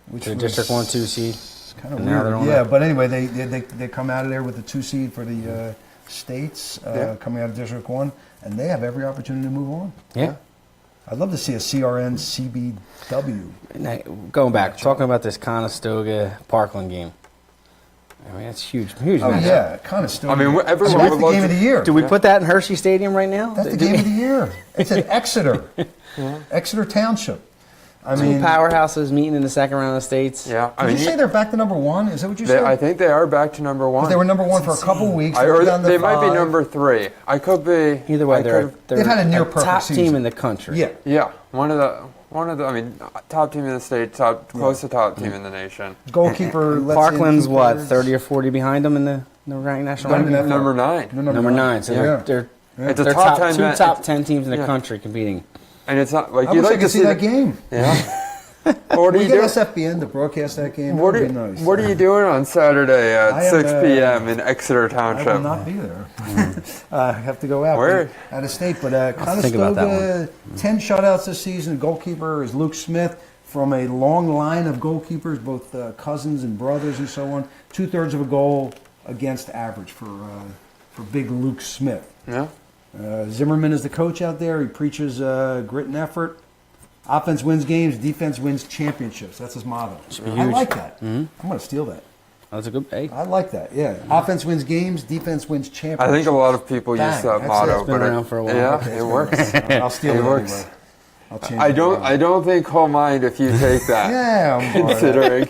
Which The was District 1-2 seed. Kind of And now they're weird. on Yeah, that. but anyway, they come out of there with the 2 seed for the states coming out of District 1, and they have every opportunity to move on. Yeah. I'd love to see a CRN CBW. Now, going back, talking about this Conestoga Parkland game. I mean, that's huge. Oh matchup. yeah, kind of still. I mean, everyone that's would the love game to- of the year. Do we put that in Hershey Stadium right now? That's the game of the year. It's at Exeter, Exeter Township. I Two mean, powerhouses meeting in the second round of the states. Yeah. did you say they're back to number 1? Is that what you said? I think they are back to number 1. They were number 1 for a couple weeks. Or down to they might be 5. number 3. I could be. Either way, I they're could- They've had a near perfect top season. team in the country. Yeah. Yeah, one of the. I mean, top team in the state, close to top team in the nation. Goalkeeper. lets in Parkland's 2/3. 30 or 40 behind them in the ranked national Number ranking? Number 9. No, Number 9. So Yeah. they're It's a they're top 10. two top 10 teams in the yeah. country competing. And it's not like I you'd wish I like to could see that game. Yeah. What do We you get do? SFBN to broadcast that game. What That are, would be nice. what are you doing on Saturday at I am, 6 p.m. in Exeter I Township? will not be there. I have to go out. Where? Out of state. But think about that Conestoga, 10 shutouts this season. Goalkeeper is Luke Smith from a long line of goalkeepers, both cousins and brothers and so on. 2/3 of a goal against average for big Luke Smith. Yeah. Zimmerman is the coach out there. He preaches grit and effort. Offense wins games, defense wins championships. That's his motto. I like that. I'm going to steal that. That's a good. Hey, I like that. Yeah. Offense wins games, defense wins championships. I think a lot of people use that That's motto, it. it's been around for a while. Yeah, Okay, it works. I'll steal it. works. Anyway. I'll change I it don't. around. I don't think he'll mind if you take that. Yeah, I'm considering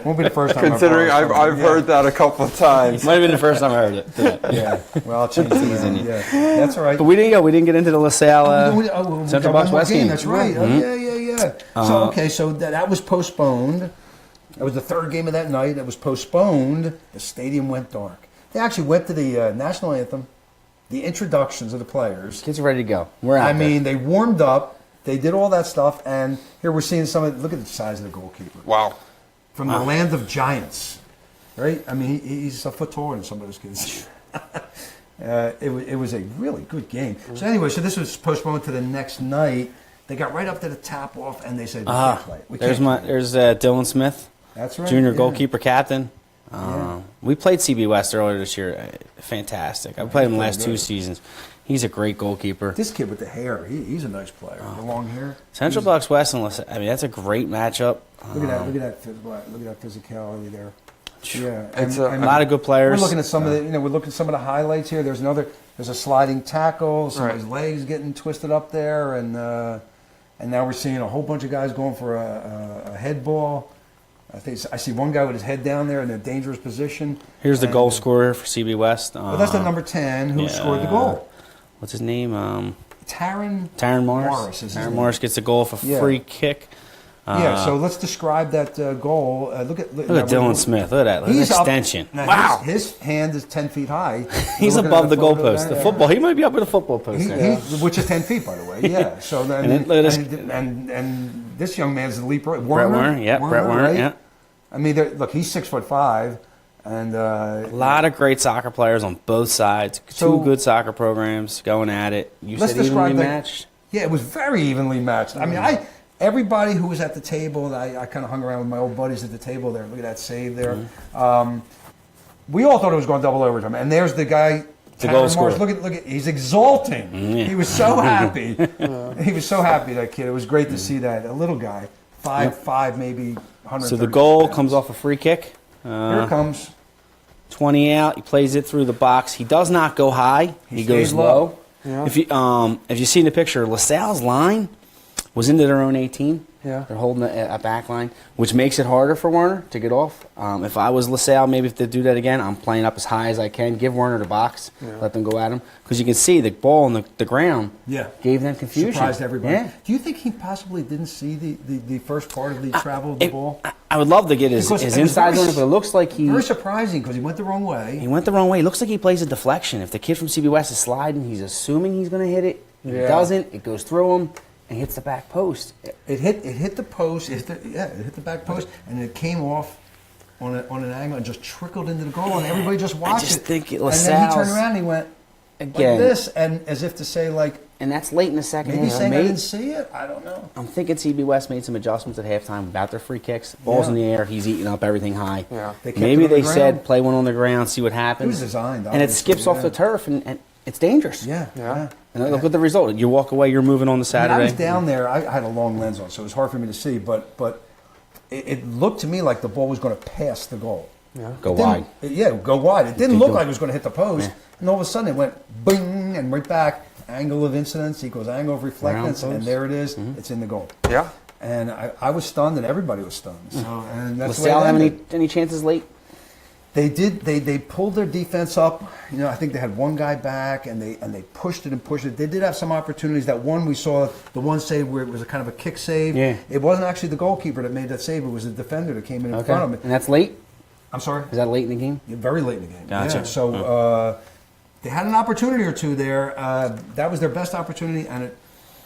won't be the first time. considering I've I've heard that a couple of times. Might have been the first time I heard it. today. Yeah. Well, I'll change it around. Yeah. That's all right. But we didn't go. We didn't get into the LaSalle we Central got Bucks one more West game. That's right. Yeah. So okay, so that was postponed. That was the third game of that night. It was postponed. The stadium went dark. They actually went to the national anthem, the introductions of the players. Kids are ready to go. We're out. I mean, they warmed up. They did all that stuff, and here we're seeing some of. Look at the size of the goalkeeper. Wow. From the land of giants, right? I mean, he's a foot taller than some of those kids. It was a really good game. So anyway, so this was postponed to the next night. They got right up to the tap off, and they said, "We can't play it. There's Dylan Smith. That's right. Junior yeah. goalkeeper captain. Yeah. We played CB West earlier this year. Fantastic. I've played him the last 2 seasons. He's a great goalkeeper. This kid with the hair, he's a nice player. The long hair. Central Bucks West, I mean, that's a great matchup. Look at that physicality there. Yeah, It's A lot of good players. We're looking at some of the, we're looking at some of the highlights here. There's a sliding tackle. Somebody's legs getting twisted up there, and now we're seeing a whole bunch of guys going for a head ball. I see one guy with his head down there in a dangerous position. Here's the goal scorer for CB West. But that's the number 10 who scored the goal. What's his name? Taron Morris. Is his Taron name. Morris gets a goal for free kick. So let's describe that goal. Look at Dylan Smith. Look at that. Look at He's the up- extension. Now, Wow. His hand is 10 feet high. He's We're looking above at the a photo goalpost. there, The yeah. football. He might be up with the football post. there. Which is 10 feet, by the way. Yeah. So then, And then look at and this young man's the leaper. Brett Werner. Yeah, Brett Werner. right? Yeah. I mean, look, he's 6'5", and A lot of great soccer players on both sides. So- 2 good soccer programs going at it. You let's said evenly describe that. matched. Yeah, it was very evenly matched. I mean, everybody who was at the table, I kind of hung around with my old buddies at the table there. Look at that save there. We all thought it was going double overtime, and there's the guy. The goal scorer. Look at, he's exulting. Yeah. He was so happy. He was so happy, that kid. It was great to see that. A little guy, 5'5", maybe 130. So the goal pounds. comes off a free kick. Here it comes. 20 out. He plays it through the box. He does not go high. He goes stays low. Yeah. If you see in the picture, LaSalle's line was into their own 18. Yeah. They're holding a back line, which makes it harder for Werner to get off. If I was LaSalle, maybe if they do that again, I'm playing up as high as I can. Give Werner the box. Let them go at him. Because you can see the ball on the ground gave them confusion. Surprised everybody. Yeah. Do you think he possibly didn't see the first part of the travel of the ball? I would love to get his Because it was inside very on it, but it looks like he Very surprising because he went the wrong way. He went the wrong way. It looks like he plays a deflection. If the kid from CB West is sliding, he's assuming he's going to hit it. If he doesn't, it goes through him and hits the back post. It hit the post. It hit the back post, and it came off on an angle and just trickled into the goal, and everybody just watched it. just think and then he LaSalle's- turned around and he went Again. like this, and as if to say, like, And that's late in the second maybe half. saying I didn't see it. I don't know. I'm thinking CB West made some adjustments at halftime about their free kicks. Balls in the air, he's eating up everything high. Yeah. They kept Maybe it on the they ground. said play one on the ground, see what happens. It was designed, and it obviously, skips off the turf, and it's dangerous. Yeah. And look at the result. You walk away, you're moving on the I mean, Saturday. I was down there. I had a long lens on, so it was hard for me to see. But it looked to me like the ball was going to pass the goal. Go It wide. didn't- go wide. It didn't look like it was going to hit the post. And all of a sudden it went bing and right back. Angle of incidence equals angle of reflectance, Round and post. there it is. It's in the goal. Yeah. And I was stunned, and everybody was stunned. So, and that's the way LaSalle it have ended. any chances late? They did. They pulled their defense up. You know, I think they had one guy back, and they pushed it and pushed it. They did have some opportunities. That one we saw, the one save where it was a kind of a kick save. Yeah. It wasn't actually the goalkeeper that made that save. It was the defender that came in front of him. And that's late? I'm sorry. Is that late in the game? Yeah, very late in the game. Gotcha. Yeah. So they had an opportunity or two there. That was their best opportunity, and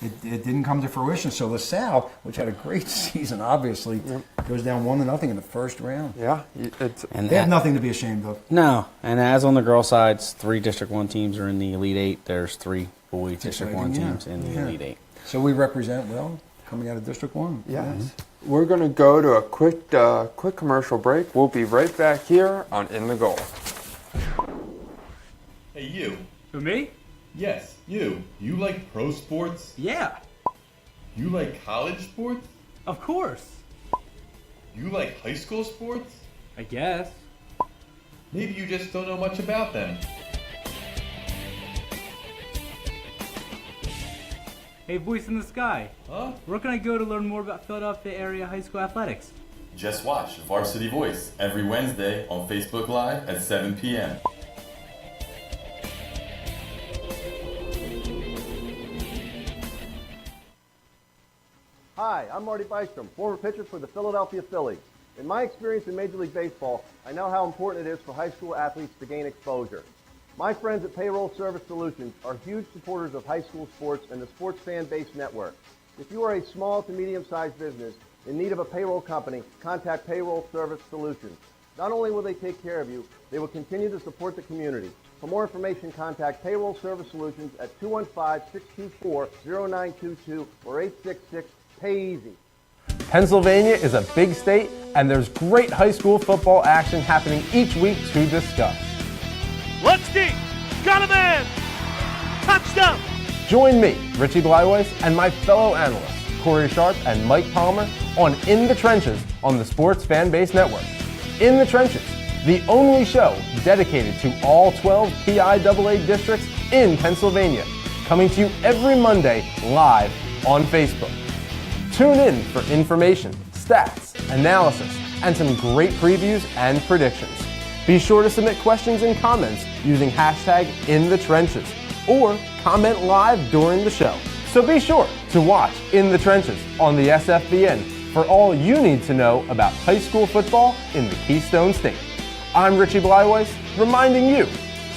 it didn't come to fruition. So LaSalle, which had a great season, obviously, goes down 1-0 in the first round. Yeah. It's And They have nothing to be ashamed of. No, and as on the girl sides, 3 District 1 teams are in the Elite 8. There's 3 boy District 1 exciting, yeah. teams in the Yeah. Elite 8. So we represent well coming out of District 1. yes. We're going to go to a quick commercial break. We'll be right back here on In the Goal. Hey, you. Who, me? Yes, you. You like pro sports? Yeah. You like college sports? Of course. You like high school sports? I guess. Maybe you just don't know much about them. Hey, voice in the sky. Huh? Where can I go to learn more about Philadelphia area high school athletics? Just watch Varsity Voice every Wednesday on Facebook Live at 7 p.m. Hi, I'm Marty Bystrom, former pitcher for the Philadelphia Phillies. In my experience in Major League Baseball, I know how important it is for high school athletes to gain exposure. My friends at Payroll Service Solutions are huge supporters of high school sports and the Sports Fan Base Network. If you are a small to medium-sized business in need of a payroll company, contact Payroll Service Solutions. Not only will they take care of you, they will continue to support the community. For more information, contact Payroll Service Solutions at 215-624-0922 or 866-PAY-EASY. Pennsylvania is a big state, and there's great high school football action happening each week to discuss. Let's deep. Got a man. Touchdown. Join me, Richie Bleiweiss, and my fellow analysts, Corey Sharp and Mike Palmer, on In the Trenches on the Sports Fan Base Network. In the Trenches, the only show dedicated to all 12 PIAA districts in Pennsylvania, coming to you every Monday live on Facebook. Tune in for information, stats, analysis, and some great previews and predictions. Be sure to submit questions and comments using hashtag #InTheTrenches or comment live during the show. So be sure to watch In the Trenches on the SFBN for all you need to know about high school football in the Keystone State. I'm Richie Bleiweiss, reminding you,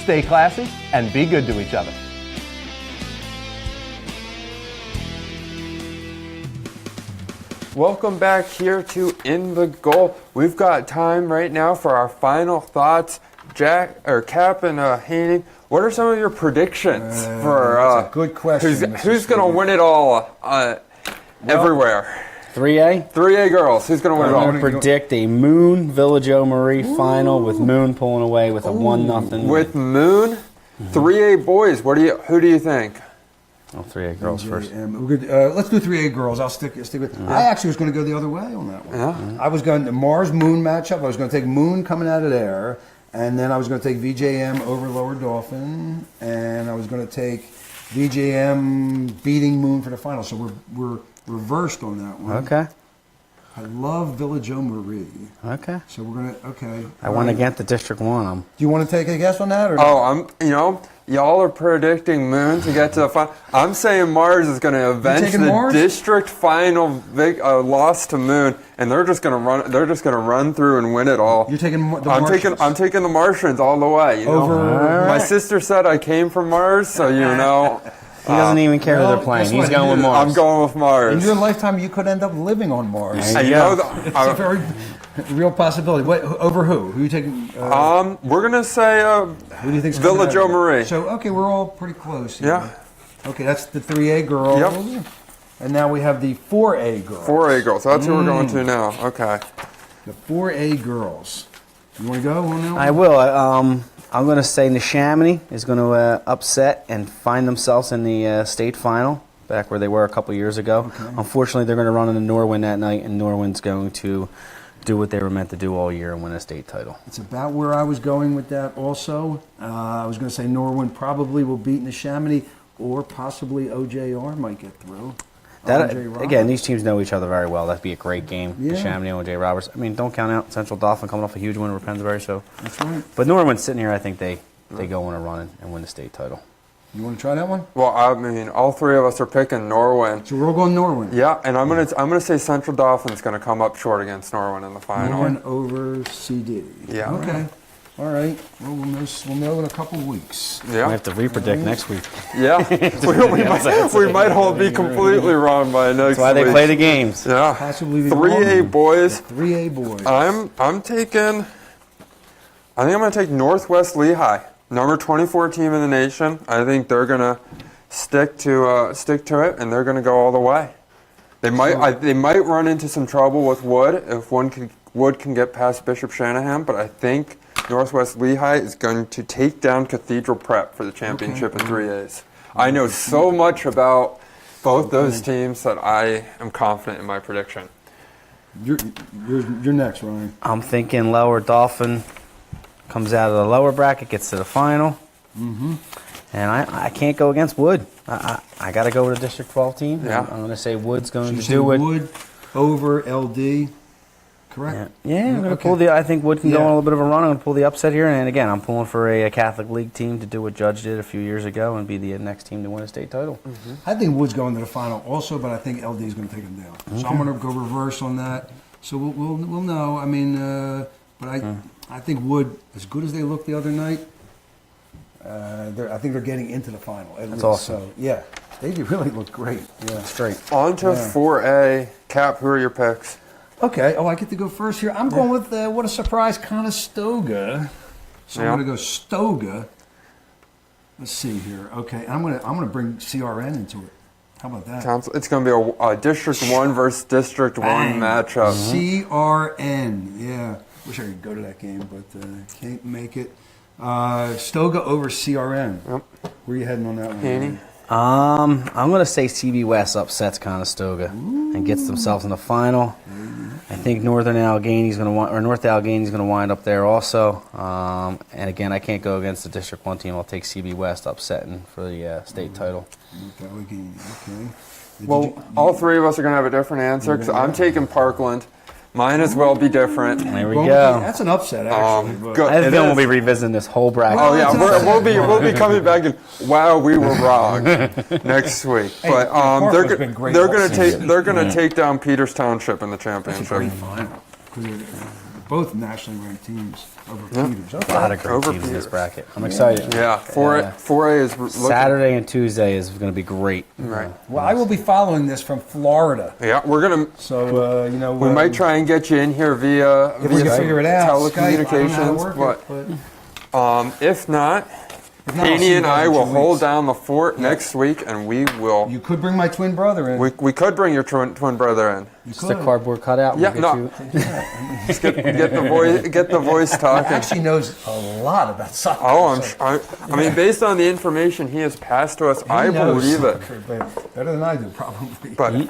stay classy and be good to each other. Welcome back here to In the Goal. We've got time right now for our final thoughts. Kapp and Haney, what are some of your predictions for that's a good question, who's going to win it all everywhere? 3A? 3A girls. Who's going to win it all? I'm going to predict a Moon Village O. Marie final with Moon pulling away with a 1-0. With Moon, 3A boys. Who do you think? Oh, 3A girls first. Let's do 3A girls. I'll stick with. I actually was going to go the other way on that one. Yeah. I was going to Mars Moon matchup. I was going to take Moon coming out of there, and then I was going to take VJM over Lower Dauphin, and I was going to take VJM beating Moon for the final. So we're reversed on that one. Okay. I love Village O. Marie. Okay. So we're going to, okay. I went against the District 1. Do you want to take a guess on that? Or y'all are predicting Moon to get to the final. I'm saying Mars is going to avenge the Mars? district final loss to Moon, and they're just going to run. They're just going to run through and win it all. You're taking the Martians? I'm taking the Martians all the way. You know? Over My sister said I came from Mars, so you know. He doesn't even care who they're playing. He's going with Mars. I'm going with Mars. In your lifetime, you could end up living on Mars. And you know, It's a very real possibility. Over who? Who are you taking? We're gonna say who do you think's Village O. Marie. So okay, we're all pretty close here. Yeah. Okay, that's the 3A girls. Yep. And now we have the 4A girls. 4A girls. That's who we're going to now. Okay. The 4A girls. You want to go on now? I will. I'm going to say Neshaminy is going to upset and find themselves in the state final, back where they were a couple years ago. Okay. Unfortunately, they're going to run into Norwin that night, and Norwin's going to do what they were meant to do all year and win a state title. It's about where I was going with that also. I was going to say Norwin probably will beat Neshaminy, or possibly OJR might get through. Again, these teams know each other very well. That'd be a great game. Yeah. Neshaminy and OJ Roberts. I mean, don't count out Central Dauphin coming off a huge win over Pennsbury. So that's right. But Norwin's sitting here. I think they go on a run and win the state title. You want to try that one? Well, I mean, all three of us are picking Norwin. So we're all going Norwin. Yeah, and I'm gonna say Central Dauphin's gonna come up short against Norwin in the final. Norwin over CD. Yeah. Okay. All right. Well, we'll know in a couple of weeks. Yeah. We have to repredict next week. Yeah. we might all be completely wrong by next week. That's why they play the games. Yeah. Possibly the 3A boys. 3A boys. I think I'm gonna take Northwest Lehigh, number 24 team in the nation. I think they're gonna stick to it, and they're gonna go all the way. They might run into some trouble with Wood if Wood can get past Bishop Shanahan, but I think Northwest Lehigh is going to take down Cathedral Prep for the championship in 3As. I know so much about Both those teams that I am confident in my prediction. You're next, Ryan. I'm thinking lower Dolphin comes out of the lower bracket, gets to the final. Mm-hmm. And I can't go against Wood. I got to go with a District 12 team. Yeah. I'm going to say Wood's going So to do it. Wood over LD, correct? Yeah, I'm going to okay. I think Wood can go Yeah. on a little bit of a run. I'm going to pull the upset here. And again, I'm pulling for a Catholic League team to do what Judge did a few years ago and be the next team to win a state title. Mm-hmm. I think Wood's going to the final also, but I think LD is going to take him down. So I'm going to go reverse on that. So we'll know. I mean, but I think Wood, as good as they looked the other night, I think they're getting into the final. At least. Awesome. So, yeah, they really look great. Yeah, Straight. On to 4A. Cap, who are your picks? Okay. Oh, I get to go first here. I'm going with what a surprise, Conestoga. So I'm going to go Stoga. Let's see here. Okay, I'm gonna bring CRN into it. How about that? It's going to be a District 1 versus District 1 matchup. CRN. Yeah. Wish I could go to that game, but can't make it. Stoga over CRN. Yep. Where are you heading on that one? Haney? I'm going to say CB West upsets Conestoga and gets themselves in the final. I think North Allegheny's going to wind up there also. And again, I can't go against the District 1 team. I'll take CB West upsetting for the state title. North Allegheny. Okay. Well, all three of us are going to have a different answer because I'm taking Parkland. Mine as well be different. There we Well, go. that's an upset, actually. but- Good. I have a It feeling is. we'll be revisiting this whole bracket. Oh yeah, we'll be coming back and wow, we were wrong next week. But Parkland's been great they're all going to take season. they're going to take down Peters Township in the That's a championship. great final. 'Cause they're both nationally ranked teams over Peters. A Okay. lot of great Over teams in this Peters. bracket. I'm excited. Yeah, 4A is looking, Saturday and Tuesday is going to be great. right. Well, I will be following this from Florida. Yeah, we're gonna. So, We might try and get you in here via if we can figure it out. Skype, I don't know how to telecommunications, work but if not, If not, I'll see Haney you and guys I in will 2 hold weeks. down the fort next week, and we will. You could bring my twin brother in. We could bring your twin brother in. You Just a cardboard cutout. Yeah, We'll no. get you. Just get the voice He talking. actually knows a lot about soccer. Oh, so I mean, based on the information he has passed to us, he I knows believe it. soccer, but better than I do, probably. But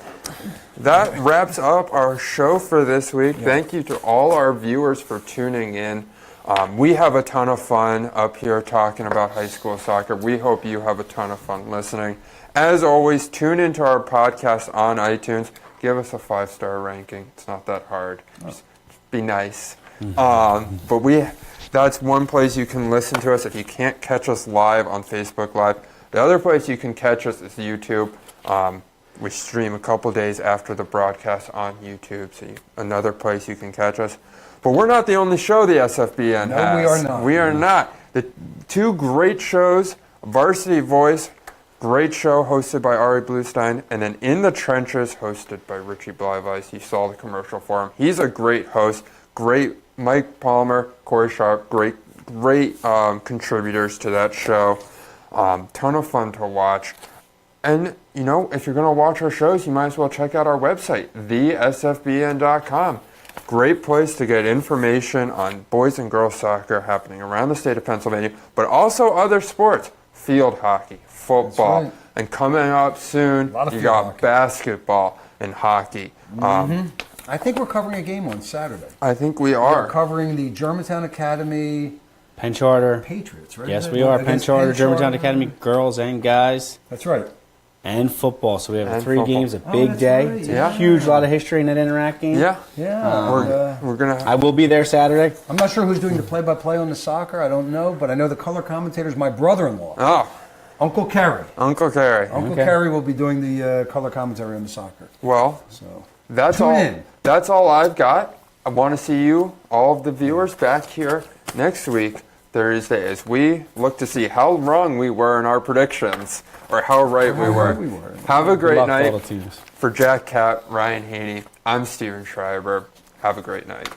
that wraps up our show for this week. Thank you to all our viewers for tuning in. We have a ton of fun up here talking about high school soccer. We hope you have a ton of fun listening. As always, tune into our podcast on iTunes. Give us a 5-star ranking. It's not that hard. Just be nice. But that's one place you can listen to us if you can't catch us live on Facebook Live. The other place you can catch us is YouTube. We stream a couple days after the broadcast on YouTube, so another place you can catch us. But we're not the only show the SFBN No, has. we are not. We are not. The two great shows, Varsity Voice, great show hosted by Ari Bluestein, and then In the Trenches hosted by Richie Blyvice. You saw the commercial for him. He's a great host. Great Mike Palmer, Corey Sharp, great contributors to that show. Ton of fun to watch. And, if you're going to watch our shows, you might as well check out our website, thesfbn.com. Great place to get information on boys and girls soccer happening around the state of Pennsylvania, but also other sports, field hockey, football, right. and coming up soon, A lot of you field got hockey. basketball and hockey. I think we're covering a game on Saturday. I think we We're are. covering the Germantown Academy Penn Charter. Patriots, right? Yes, we are. Penn Against Charter, Penn Germantown Charter. Academy, girls and guys, That's right. and football. So we have And 3 football. games, a Oh, big that's day. right. It's Yeah. a huge lot of history in that Interact game. Yeah. Yeah. We're going to I will be there Saturday. I'm not sure who's doing the play-by-play on the soccer. I don't know, but I know the color commentator is my brother-in-law, Oh, Uncle Kerry. Uncle Kerry. Uncle Okay. Kerry will be doing the color commentary on the soccer. Well, So that's Tune all. in. That's all I've got. I want to see you, all of the viewers, back here next week, Thursday, as we look to see how wrong we were in our predictions, or how right we were. we were. Have a Good great luck to all night. the teams. For Jack Kapp, Ryan Haney, I'm Stephen Schreiber. Have a great night.